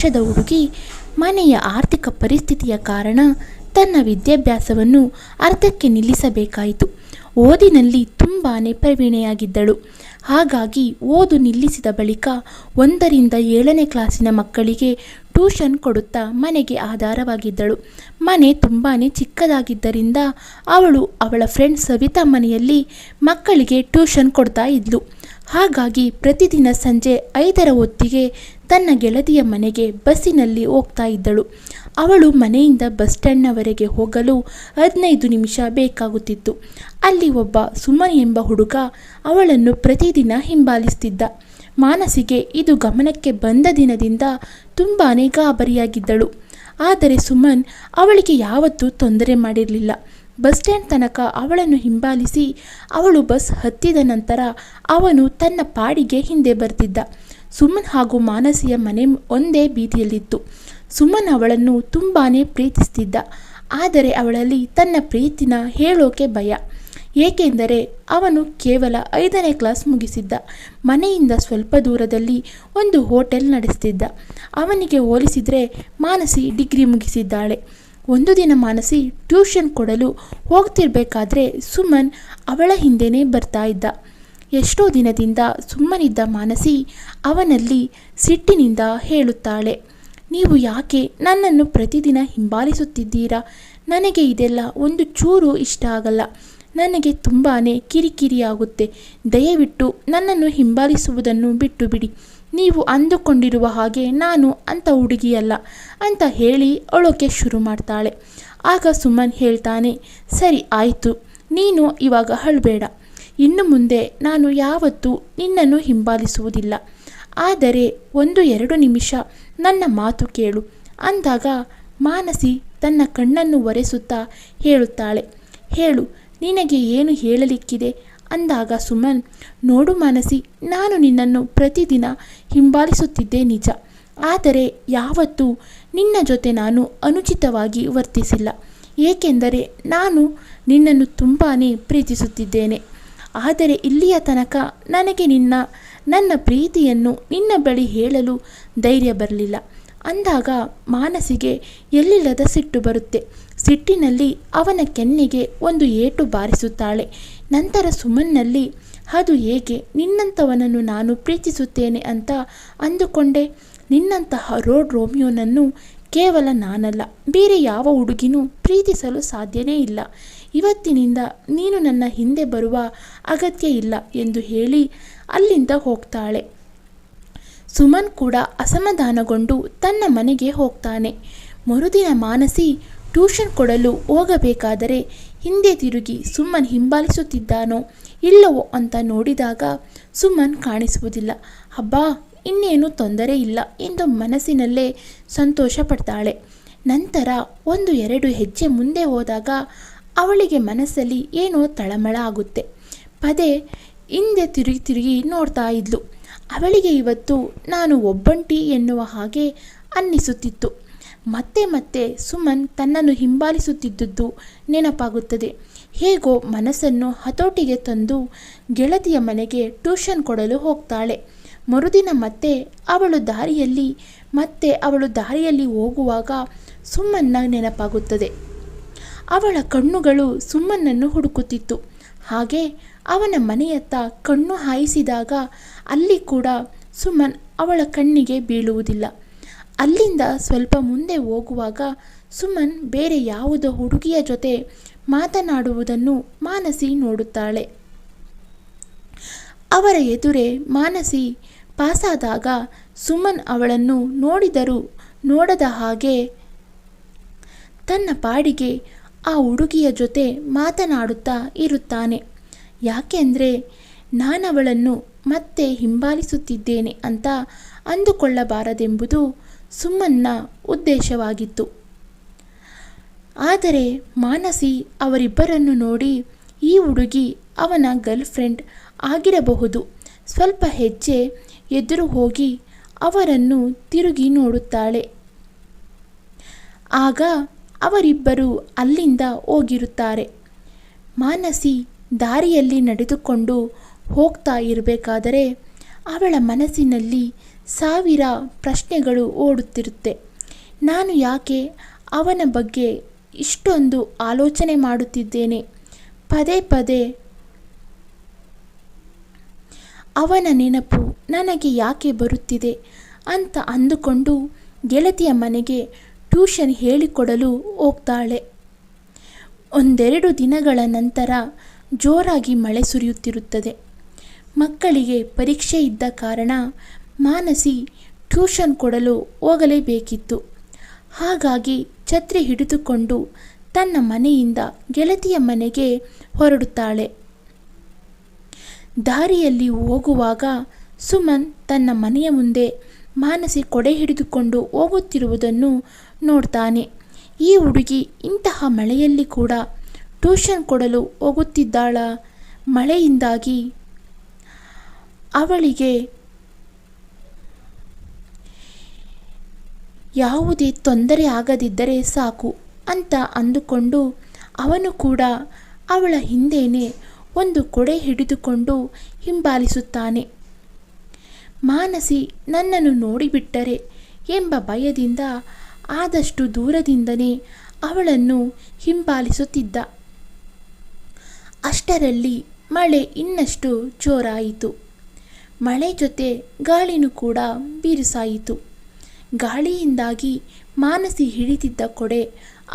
ವರ್ಷದ ಹುಡುಗಿ ಮನೆಯ ಆರ್ಥಿಕ ಪರಿಸ್ಥಿತಿಯ ಕಾರಣ ತನ್ನ ವಿದ್ಯಾಭ್ಯಾಸವನ್ನು ಅರ್ಧಕ್ಕೆ ನಿಲ್ಲಿಸಬೇಕಾಯಿತು. ಓದಿನಲ್ಲಿ ತುಂಬಾನೇ ಪ್ರವೀಣೆಯಾಗಿದ್ದಳು. ಹಾಗಾಗಿ ಓದು ನಿಲ್ಲಿಸಿದ ಬಳಿಕ 1ರಿಂದ 7ನೇ ಕ್ಲಾಸಿನ ಮಕ್ಕಳಿಗೆ ಟ್ಯೂಷನ್ ಕೊಡುತ್ತಾ ಮನೆಗೆ ಆಧಾರವಾಗಿದ್ದಳು. ಮನೆ ತುಂಬಾನೇ ಚಿಕ್ಕದಾಗಿದ್ದರಿಂದ ಅವಳು ಅವಳ ಫ್ರೆಂಡ್ ಸವಿತಾ ಮನೆಯಲ್ಲಿ ಮಕ್ಕಳಿಗೆ ಟ್ಯೂಷನ್ ಕೊಡ್ತಾ ಇದ್ಲು. ಹಾಗಾಗಿ ಪ್ರತಿದಿನ ಸಂಜೆ 5ರ ಹೊತ್ತಿಗೆ ತನ್ನ ಗೆಳತಿಯ ಮನೆಗೆ ಬಸ್ಸಿನಲ್ಲಿ ಹೋಗ್ತಾ ಇದ್ದಳು. ಅವಳು ಮನೆಯಿಂದ ಬಸ್ ಸ್ಟ್ಯಾಂಡ್ನವರೆಗೆ ಹೋಗಲು 15 ನಿಮಿಷ ಬೇಕಾಗುತ್ತಿತ್ತು. ಅಲ್ಲಿ ಒಬ್ಬ ಸುಮನ್ ಎಂಬ ಹುಡುಗ ಅವಳನ್ನು ಪ್ರತಿದಿನ ಹಿಂಬಾಲಿಸುತ್ತಿದ್ದ. ಮಾನಸಿಗೆ ಇದು ಗಮನಕ್ಕೆ ಬಂದ ದಿನದಿಂದ ತುಂಬಾನೇ ಗಾಬರಿಯಾಗಿದ್ದಳು. ಆದರೆ ಸುಮನ್ ಅವಳಿಗೆ ಯಾವತ್ತೂ ತೊಂದರೆ ಮಾಡಿರಲಿಲ್ಲ. ಬಸ್ ಸ್ಟ್ಯಾಂಡ್ ತನಕ ಅವಳನ್ನು ಹಿಂಬಾಲಿಸಿ ಅವಳು ಬಸ್ ಹತ್ತಿದ ನಂತರ ಅವನು ತನ್ನ ಪಾಡಿಗೆ ಹಿಂದೆ ಬರ್ತಿದ್ದ. ಸುಮನ್ ಹಾಗೂ ಮಾನಸಿಯ ಮನೆ ಒಂದೇ ಬೀದಿಯಲ್ಲಿತ್ತು. ಸುಮನ್ ಅವಳನ್ನು ತುಂಬಾನೇ ಪ್ರೀತಿಸ್ತಿದ್ದ. ಆದರೆ ಅವಳಲ್ಲಿ ತನ್ನ ಪ್ರೀತಿನ ಹೇಳೋಕೆ ಭಯ. ಏಕೆಂದರೆ ಅವನು ಕೇವಲ 5ನೇ ಕ್ಲಾಸ್ ಮುಗಿಸಿದ್ದ. ಮನೆಯಿಂದ ಸ್ವಲ್ಪ ದೂರದಲ್ಲಿ ಒಂದು ಹೋಟೆಲ್ ನಡೆಸ್ತಿದ್ದ. ಅವನಿಗೆ ಹೋಲಿಸಿದರೆ ಮಾನಸಿ ಡಿಗ್ರಿ ಮುಗಿಸಿದ್ದಾಳೆ. ಒಂದು ದಿನ ಮಾನಸಿ ಟ್ಯೂಷನ್ ಕೊಡಲು ಹೋಗ್ತಿರ್ಬೇಕಾದ್ರೆ ಸುಮನ್ ಅವಳ ಹಿಂದೆನೇ ಬರ್ತಾ ಇದ್ದ. ಎಷ್ಟೋ ದಿನದಿಂದ ಸುಮ್ಮನಿದ್ದ ಮಾನಸಿ ಅವನಲ್ಲಿ ಸಿಟ್ಟಿನಿಂದ ಹೇಳುತ್ತಾಳೆ, ನೀವು ಯಾಕೆ ನನ್ನನ್ನು ಪ್ರತಿದಿನ ಹಿಂಬಾಲಿಸುತ್ತಿದ್ದೀರಾ? ನನಗೆ ಇದೆಲ್ಲ ಒಂದು ಚೂರು ಇಷ್ಟ ಆಗಲ್ಲ. ನನಗೆ ತುಂಬಾ ಕಿರಿಕಿರಿಯಾಗುತ್ತೆ. ದಯವಿಟ್ಟು ನನ್ನನ್ನು ಹಿಂಬಾಲಿಸುವುದನ್ನು ಬಿಟ್ಟು ಬಿಡಿ. ನೀವು ಅಂದುಕೊಂಡಿರುವ ಹಾಗೆ ನಾನು ಅಂಥ ಹುಡುಗಿಯಲ್ಲ ಅಂತ ಹೇಳಿ ಅಳೋಕೆ ಶುರು ಮಾಡ್ತಾಳೆ. ಆಗ ಸುಮನ್ ಹೇಳ್ತಾನೆ, ಸರಿ ಆಯಿತು, ನೀನು ಇವಾಗ ಅಳಬೇಡ. ಇನ್ನು ಮುಂದೆ ನಾನು ಯಾವತ್ತೂ ನಿನ್ನನ್ನು ಹಿಂಬಾಲಿಸುವುದಿಲ್ಲ. ಆದರೆ 1-2 ನಿಮಿಷ ನನ್ನ ಮಾತು ಕೇಳು ಅಂದಾಗ ಮಾನಸಿ ತನ್ನ ಕಣ್ಣನ್ನು ಒರೆಸುತ್ತಾ ಹೇಳುತ್ತಾಳೆ, ಹೇಳು, ನಿನಗೆ ಏನು ಹೇಳಲಿಕ್ಕಿದೆ ಅಂದಾಗ ಸುಮನ್, ನೋಡು ಮಾನಸಿ, ನಾನು ನಿನ್ನನ್ನು ಪ್ರತಿದಿನ ಹಿಂಬಾಲಿಸುತ್ತಿದ್ದೆ ನಿಜ. ಆದರೆ ಯಾವತ್ತೂ ನಿನ್ನ ಜೊತೆ ನಾನು ಅನುಚಿತವಾಗಿ ವರ್ತಿಸಿಲ್ಲ. ಏಕೆಂದರೆ ನಾನು ನಿನ್ನನ್ನು ತುಂಬಾ ಪ್ರೀತಿಸುತ್ತಿದ್ದೇನೆ. ಆದರೆ ಇಲ್ಲಿಯ ತನಕ ನನಗೆ ನನ್ನ ಪ್ರೀತಿಯನ್ನು ನಿನ್ನ ಬಳಿ ಹೇಳಲು ಧೈರ್ಯ ಬರಲಿಲ್ಲ ಅಂದಾಗ ಮಾನಸಿಗೆ ಎಲ್ಲಿಲ್ಲದ ಸಿಟ್ಟು ಬರುತ್ತೆ. ಸಿಟ್ಟಿನಲ್ಲಿ ಅವನ ಕೆನ್ನೆಗೆ ಒಂದು ಏಟು ಬಾರಿಸುತ್ತಾಳೆ. ನಂತರ ಸುಮನ್ನಲ್ಲಿ, ಅದು ಹೇಗೆ ನಿನ್ನಂಥವನನ್ನು ನಾನು ಪ್ರೀತಿಸುತ್ತೇನೆ ಅಂತ ಅಂದುಕೊಂಡೆ? ನಿನ್ನಂತಹ ರೋಡ್ ರೋಮಿಯೋನನ್ನು ಕೇವಲ ನಾನಲ್ಲ, ಬೇರೆ ಯಾವ ಹುಡುಗಿನೂ ಪ್ರೀತಿಸಲು ಸಾಧ್ಯನೇ ಇಲ್ಲ. ಇವತ್ತಿನಿಂದ ನೀನು ನನ್ನ ಹಿಂದೆ ಬರುವ ಅಗತ್ಯ ಇಲ್ಲ ಎಂದು ಹೇಳಿ ಅಲ್ಲಿಂದ ಹೋಗ್ತಾಳೆ. ಸುಮನ್ ಕೂಡ ಅಸಮಾಧಾನಗೊಂಡು ತನ್ನ ಮನೆಗೆ ಹೋಗ್ತಾನೆ. ಮರುದಿನ ಮಾನಸಿ ಟ್ಯೂಷನ್ ಕೊಡಲು ಹೋಗಬೇಕಾದರೆ ಹಿಂದೆ ತಿರುಗಿ ಸುಮನ್ ಹಿಂಬಾಲಿಸುತ್ತಿದ್ದಾನೋ ಇಲ್ಲವೋ ಅಂತ ನೋಡಿದಾಗ ಸುಮನ್ ಕಾಣಿಸುವುದಿಲ್ಲ. ಹಬ್ಬಾ, ಇನ್ನೇನು ತೊಂದರೆ ಇಲ್ಲ ಎಂದು ಮನಸ್ಸಿನಲ್ಲೇ ಸಂತೋಷ ಪಡ್ತಾಳೆ. ನಂತರ 1-2 ಹೆಜ್ಜೆ ಮುಂದೆ ಹೋದಾಗ ಅವಳಿಗೆ ಮನಸ್ಸಲ್ಲಿ ಏನೋ ತಳಮಳ ಆಗುತ್ತೆ. ಪದೇ ಹಿಂದೆ ತಿರುಗಿ ನೋಡ್ತಾ ಇದ್ಲು. ಅವಳಿಗೆ ಇವತ್ತು ನಾನು ಒಬ್ಬಂಟಿ ಎನ್ನುವ ಹಾಗೆ ಅನ್ನಿಸುತ್ತಿತ್ತು. ಮತ್ತೆ ಸುಮನ್ ತನ್ನನ್ನು ಹಿಂಬಾಲಿಸುತ್ತಿದ್ದುದು ನೆನಪಾಗುತ್ತದೆ. ಹೇಗೋ ಮನಸ್ಸನ್ನು ಹತೋಟಿಗೆ ತಂದು ಗೆಳತಿಯ ಮನೆಗೆ ಟ್ಯೂಷನ್ ಕೊಡಲು ಹೋಗ್ತಾಳೆ. ಮರುದಿನ ಅವಳು ದಾರಿಯಲ್ಲಿ ಹೋಗುವಾಗ ಸುಮನ್ನ ನೆನಪಾಗುತ್ತದೆ. ಅವಳ ಕಣ್ಣುಗಳು ಸುಮನ್ನನ್ನು ಹುಡುಕುತ್ತಿತ್ತು. ಹಾಗೆ ಅವನ ಮನೆಯತ್ತ ಕಣ್ಣು ಹಾಯಿಸಿದಾಗ ಅಲ್ಲಿ ಕೂಡ ಸುಮನ್ ಅವಳ ಕಣ್ಣಿಗೆ ಬೀಳುವುದಿಲ್ಲ. ಅಲ್ಲಿಂದ ಸ್ವಲ್ಪ ಮುಂದೆ ಹೋಗುವಾಗ ಸುಮನ್ ಬೇರೆ ಯಾವುದೋ ಹುಡುಗಿಯ ಜೊತೆ ಮಾತನಾಡುವುದನ್ನು ಮಾನಸಿ ನೋಡುತ್ತಾಳೆ. ಅವರ ಎದುರೇ ಮಾನಸಿ ಪಾಸಾದಾಗ ಸುಮನ್ ಅವಳನ್ನು ನೋಡಿದರೂ ನೋಡದ ಹಾಗೆ ತನ್ನ ಪಾಡಿಗೆ ಆ ಹುಡುಗಿಯ ಜೊತೆ ಮಾತನಾಡುತ್ತಾ ಇರುತ್ತಾನೆ. ಯಾಕೆಂದರೆ ನಾನವಳನ್ನು ಮತ್ತೆ ಹಿಂಬಾಲಿಸುತ್ತಿದ್ದೇನೆ ಅಂತ ಅಂದುಕೊಳ್ಳಬಾರದೆಂಬುದು ಸುಮನ್ನ ಉದ್ದೇಶವಾಗಿತ್ತು. ಆದರೆ ಮಾನಸಿ ಅವರಿಬ್ಬರನ್ನು ನೋಡಿ, ಈ ಹುಡುಗಿ ಅವನ ಗರ್ಲ್ ಫ್ರೆಂಡ್ ಆಗಿರಬಹುದು. ಸ್ವಲ್ಪ ಹೆಜ್ಜೆ ಎದುರು ಹೋಗಿ ಅವರನ್ನು ತಿರುಗಿ ನೋಡುತ್ತಾಳೆ. ಆಗ ಅವರಿಬ್ಬರು ಅಲ್ಲಿಂದ ಹೋಗಿರುತ್ತಾರೆ. ಮಾನಸಿ ದಾರಿಯಲ್ಲಿ ನಡೆದುಕೊಂಡು ಹೋಗ್ತಾ ಇರಬೇಕಾದರೆ ಅವಳ ಮನಸ್ಸಿನಲ್ಲಿ ಸಾವಿರ ಪ್ರಶ್ನೆಗಳು ಓಡುತ್ತಿರುತ್ತೆ. ನಾನು ಯಾಕೆ ಅವನ ಬಗ್ಗೆ ಇಷ್ಟೊಂದು ಆಲೋಚನೆ ಮಾಡುತ್ತಿದ್ದೇನೆ, ಪದೇ ಪದೇ ಅವನ ನೆನಪು ನನಗೆ ಯಾಕೆ ಬರುತ್ತಿದೆ ಅಂತ ಅಂದುಕೊಂಡು ಗೆಳತಿಯ ಮನೆಗೆ ಟ್ಯೂಷನ್ ಹೇಳಿಕೊಡಲು ಹೋಗ್ತಾಳೆ. ಒಂದೆರಡು ದಿನಗಳ ನಂತರ ಜೋರಾಗಿ ಮಳೆ ಸುರಿಯುತ್ತಿರುತ್ತದೆ. ಮಕ್ಕಳಿಗೆ ಪರೀಕ್ಷೆ ಇದ್ದ ಕಾರಣ ಮಾನಸಿ ಟ್ಯೂಷನ್ ಕೊಡಲು ಹೋಗಲೇಬೇಕಿತ್ತು. ಹಾಗಾಗಿ ಛತ್ರಿ ಹಿಡಿದುಕೊಂಡು ತನ್ನ ಮನೆಯಿಂದ ಗೆಳತಿಯ ಮನೆಗೆ ಹೊರಡುತ್ತಾಳೆ. ದಾರಿಯಲ್ಲಿ ಹೋಗುವಾಗ ಸುಮನ್ ತನ್ನ ಮನೆಯ ಮುಂದೆ ಮಾನಸಿ ಕೊಡೆ ಹಿಡಿದುಕೊಂಡು ಹೋಗುತ್ತಿರುವುದನ್ನು ನೋಡ್ತಾನೆ. ಈ ಹುಡುಗಿ ಇಂತಹ ಮಳೆಯಲ್ಲಿ ಕೂಡ ಟ್ಯೂಷನ್ ಕೊಡಲು ಹೋಗುತ್ತಿದ್ದಾಳ? ಮಳೆಯಿಂದಾಗಿ ಅವಳಿಗೆ ಯಾವುದೇ ತೊಂದರೆ ಆಗದಿದ್ದರೆ ಸಾಕು ಅಂತ ಅಂದುಕೊಂಡು ಅವನು ಕೂಡ ಅವಳ ಹಿಂದೇನೆ ಒಂದು ಕೊಡೆ ಹಿಡಿದುಕೊಂಡು ಹಿಂಬಾಲಿಸುತ್ತಾನೆ. ಮಾನಸಿ ನನ್ನನ್ನು ನೋಡಿಬಿಟ್ಟರೆ ಎಂಬ ಭಯದಿಂದ ಆದಷ್ಟು ದೂರದಿಂದನೇ ಅವಳನ್ನು ಹಿಂಬಾಲಿಸುತ್ತಿದ್ದ. ಅಷ್ಟರಲ್ಲಿ ಮಳೆ ಇನ್ನಷ್ಟು ಜೋರಾಯಿತು. ಮಳೆ ಜೊತೆ ಗಾಳಿನೂ ಕೂಡ ಬಿರುಸಾಯಿತು. ಗಾಳಿಯಿಂದಾಗಿ ಮಾನಸಿ ಹಿಡಿದಿದ್ದ ಕೊಡೆ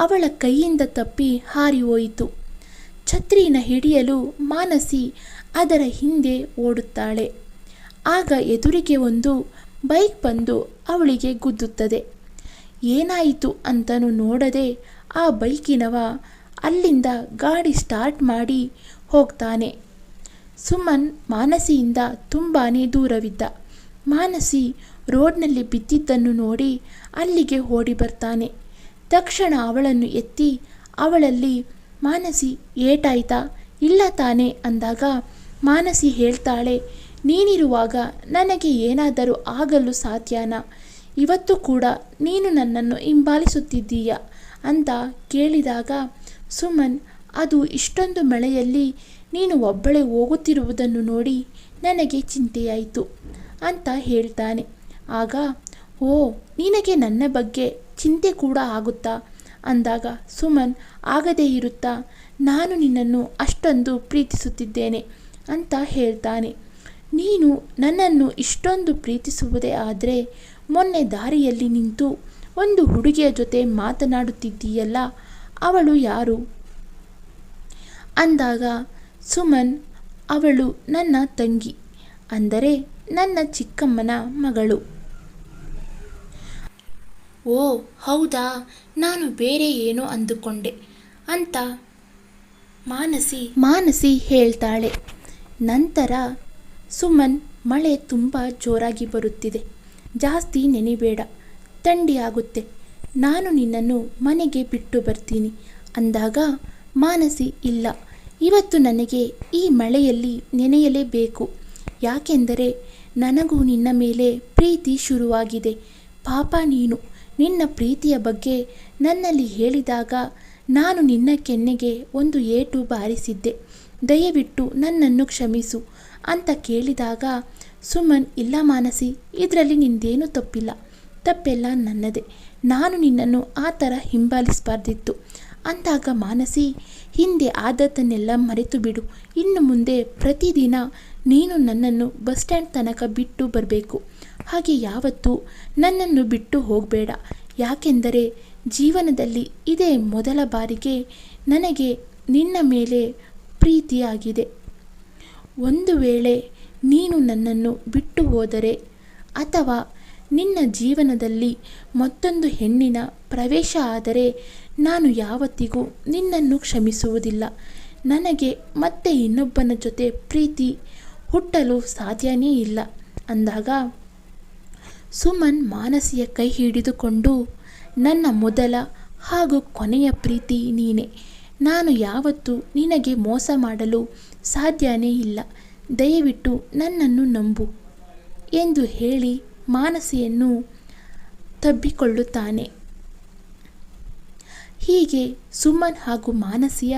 ಅವಳ ಕೈಯಿಂದ ತಪ್ಪಿ ಹಾರಿ ಹೋಯಿತು. ಛತ್ರಿನ ಹಿಡಿಯಲು ಮಾನಸಿ ಅದರ ಹಿಂದೆ ಓಡುತ್ತಾಳೆ. ಆಗ ಎದುರಿಗೆ ಒಂದು ಬೈಕ್ ಬಂದು ಅವಳಿಗೆ ಗುದ್ದುತ್ತದೆ. ಏನಾಯಿತು ಅಂತಲೂ ನೋಡದೆ ಆ ಬೈಕಿನವ ಅಲ್ಲಿಂದ ಗಾಡಿ ಸ್ಟಾರ್ಟ್ ಮಾಡಿ ಹೋಗ್ತಾನೆ. ಸುಮನ್ ಮಾನಸಿಯಿಂದ ತುಂಬಾ ದೂರವಿದ್ದ. ಮಾನಸಿ ರೋಡ್ನಲ್ಲಿ ಬಿದ್ದಿದ್ದನ್ನು ನೋಡಿ ಅಲ್ಲಿಗೆ ಓಡಿ ಬರ್ತಾನೆ. ತಕ್ಷಣ ಅವಳನ್ನು ಎತ್ತಿ ಅವಳಲ್ಲಿ ಮಾನಸಿ ಏಟಾಯ್ತಾ ಇಲ್ಲ ತಾನೆ ಅಂದಾಗ ಮಾನಸಿ ಹೇಳ್ತಾಳೆ, ನೀನಿರುವಾಗ ನನಗೆ ಏನಾದರೂ ಆಗಲು ಸಾಧ್ಯನಾ? ಇವತ್ತು ಕೂಡ ನೀನು ನನ್ನನ್ನು ಹಿಂಬಾಲಿಸುತ್ತಿದ್ದೀಯ ಅಂತ ಕೇಳಿದಾಗ ಸುಮನ್, ಅದು ಇಷ್ಟೊಂದು ಮಳೆಯಲ್ಲಿ ನೀನು ಒಬ್ಬಳೇ ಹೋಗುತ್ತಿರುವುದನ್ನು ನೋಡಿ ನನಗೆ ಚಿಂತೆಯಾಯಿತು ಅಂತ ಹೇಳ್ತಾನೆ. ಆಗ, ಓ, ನಿನಗೆ ನನ್ನ ಬಗ್ಗೆ ಚಿಂತೆ ಕೂಡ ಆಗುತ್ತಾ ಅಂದಾಗ ಸುಮನ್, ಆಗದೇ ಇರುತ್ತಾ, ನಾನು ನಿನ್ನನ್ನು ಅಷ್ಟೊಂದು ಪ್ರೀತಿಸುತ್ತಿದ್ದೇನೆ ಅಂತ ಹೇಳ್ತಾನೆ. ನೀನು ನನ್ನನ್ನು ಇಷ್ಟೊಂದು ಪ್ರೀತಿಸುವುದೇ ಆದರೆ ಮೊನ್ನೆ ದಾರಿಯಲ್ಲಿ ನಿಂತು ಒಂದು ಹುಡುಗಿಯ ಜೊತೆ ಮಾತನಾಡುತ್ತಿದ್ದೀಯಲ್ಲ, ಅವಳು ಯಾರು ಅಂದಾಗ ಸುಮನ್, ಅವಳು ನನ್ನ ತಂಗಿ, ಅಂದರೆ ನನ್ನ ಚಿಕ್ಕಮ್ಮನ ಮಗಳು. ಓ ಹೌದಾ, ನಾನು ಬೇರೆ ಏನೋ ಅಂದುಕೊಂಡೆ ಅಂತ ಮಾನಸಿ ಹೇಳ್ತಾಳೆ. ನಂತರ ಸುಮನ್, ಮಳೆ ತುಂಬ ಜೋರಾಗಿ ಬರುತ್ತಿದೆ, ಜಾಸ್ತಿ ನೆನೆಬೇಡ, ಥಂಡಿ ಆಗುತ್ತೆ, ನಾನು ನಿನ್ನನ್ನು ಮನೆಗೆ ಬಿಟ್ಟು ಬರ್ತೀನಿ ಅಂದಾಗ ಮಾನಸಿ, ಇಲ್ಲ, ಇವತ್ತು ನನಗೆ ಈ ಮಳೆಯಲ್ಲಿ ನೆನೆಯಲೇಬೇಕು, ಯಾಕೆಂದರೆ ನನಗೂ ನಿನ್ನ ಮೇಲೆ ಪ್ರೀತಿ ಶುರುವಾಗಿದೆ. ಪಾಪ ನೀನು ನಿನ್ನ ಪ್ರೀತಿಯ ಬಗ್ಗೆ ನನ್ನಲ್ಲಿ ಹೇಳಿದಾಗ ನಾನು ನಿನ್ನ ಕೆನ್ನೆಗೆ ಒಂದು ಏಟು ಬಾರಿಸಿದ್ದೆ, ದಯವಿಟ್ಟು ನನ್ನನ್ನು ಕ್ಷಮಿಸು ಅಂತ ಕೇಳಿದಾಗ ಸುಮನ್, ಇಲ್ಲ ಮಾನಸಿ, ಇದರಲ್ಲಿ ನಿಂದೇನೂ ತಪ್ಪಿಲ್ಲ, ತಪ್ಪೆಲ್ಲ ನನ್ನದೇ, ನಾನು ನಿನ್ನನ್ನು ಆ ಥರ ಹಿಂಬಾಲಿಸಬಾರ್ದಿತ್ತು ಅಂದಾಗ ಮಾನಸಿ, ಹಿಂದೆ ಆದದ್ದನ್ನೆಲ್ಲ ಮರೆತು ಬಿಡು, ಇನ್ನು ಮುಂದೆ ಪ್ರತಿದಿನ ನೀನು ನನ್ನನ್ನು ಬಸ್ ಸ್ಟ್ಯಾಂಡ್ ತನಕ ಬಿಟ್ಟು ಬರಬೇಕು, ಹಾಗೆ ಯಾವತ್ತೂ ನನ್ನನ್ನು ಬಿಟ್ಟು ಹೋಗಬೇಡ, ಯಾಕೆಂದರೆ ಜೀವನದಲ್ಲಿ ಇದೇ ಮೊದಲ ಬಾರಿಗೆ ನನಗೆ ನಿನ್ನ ಮೇಲೆ ಪ್ರೀತಿಯಾಗಿದೆ. ಒಂದು ವೇಳೆ ನೀನು ನನ್ನನ್ನು ಬಿಟ್ಟು ಹೋದರೆ ಅಥವಾ ನಿನ್ನ ಜೀವನದಲ್ಲಿ ಮತ್ತೊಂದು ಹೆಣ್ಣಿನ ಪ್ರವೇಶ ಆದರೆ ನಾನು ಯಾವತ್ತಿಗೂ ನಿನ್ನನ್ನು ಕ್ಷಮಿಸುವುದಿಲ್ಲ. ನನಗೆ ಮತ್ತೆ ಇನ್ನೊಬ್ಬನ ಜೊತೆ ಪ್ರೀತಿ ಹುಟ್ಟಲು ಸಾಧ್ಯನೇ ಇಲ್ಲ ಅಂದಾಗ ಸುಮನ್ ಮಾನಸಿಯ ಕೈ ಹಿಡಿದುಕೊಂಡು, ನನ್ನ ಮೊದಲ ಹಾಗೂ ಕೊನೆಯ ಪ್ರೀತಿ ನೀನೆ, ನಾನು ಯಾವತ್ತೂ ನಿನಗೆ ಮೋಸ ಮಾಡಲು ಸಾಧ್ಯನೇ ಇಲ್ಲ, ದಯವಿಟ್ಟು ನನ್ನನ್ನು ನಂಬು ಎಂದು ಹೇಳಿ ಮಾನಸಿಯನ್ನು ತಬ್ಬಿಕೊಳ್ಳುತ್ತಾನೆ. ಹೀಗೆ ಸುಮನ್ ಹಾಗೂ ಮಾನಸಿಯ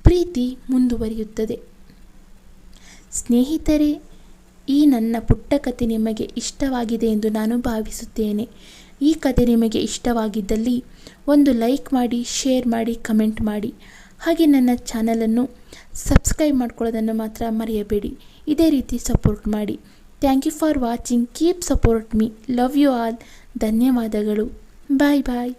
ಪ್ರೀತಿ ಮುಂದುವರಿಯುತ್ತದೆ. ಸ್ನೇಹಿತರೆ, ಈ ನನ್ನ ಪುಟ್ಟ ಕತೆ ನಿಮಗೆ ಇಷ್ಟವಾಗಿದೆ ಎಂದು ನಾನು ಭಾವಿಸುತ್ತೇನೆ. ಈ ಕತೆ ನಿಮಗೆ ಇಷ್ಟವಾಗಿದ್ದಲ್ಲಿ ಒಂದು ಲೈಕ್ ಮಾಡಿ, ಶೇರ್ ಮಾಡಿ, ಕಮೆಂಟ್ ಮಾಡಿ. ಹಾಗೆ ನನ್ನ ಚಾನಲನ್ನು ಸಬ್ಸ್ಕ್ರೈಬ್ ಮಾಡ್ಕೊಳ್ಳೋದನ್ನು ಮಾತ್ರ ಮರೆಯಬೇಡಿ. ಇದೇ ರೀತಿ ಸಪೋರ್ಟ್ ಮಾಡಿ. Thank you for watching. Keep support me. Love you all. ಧನ್ಯವಾದಗಳು. ಬಾಯ್ ಬಾಯ್.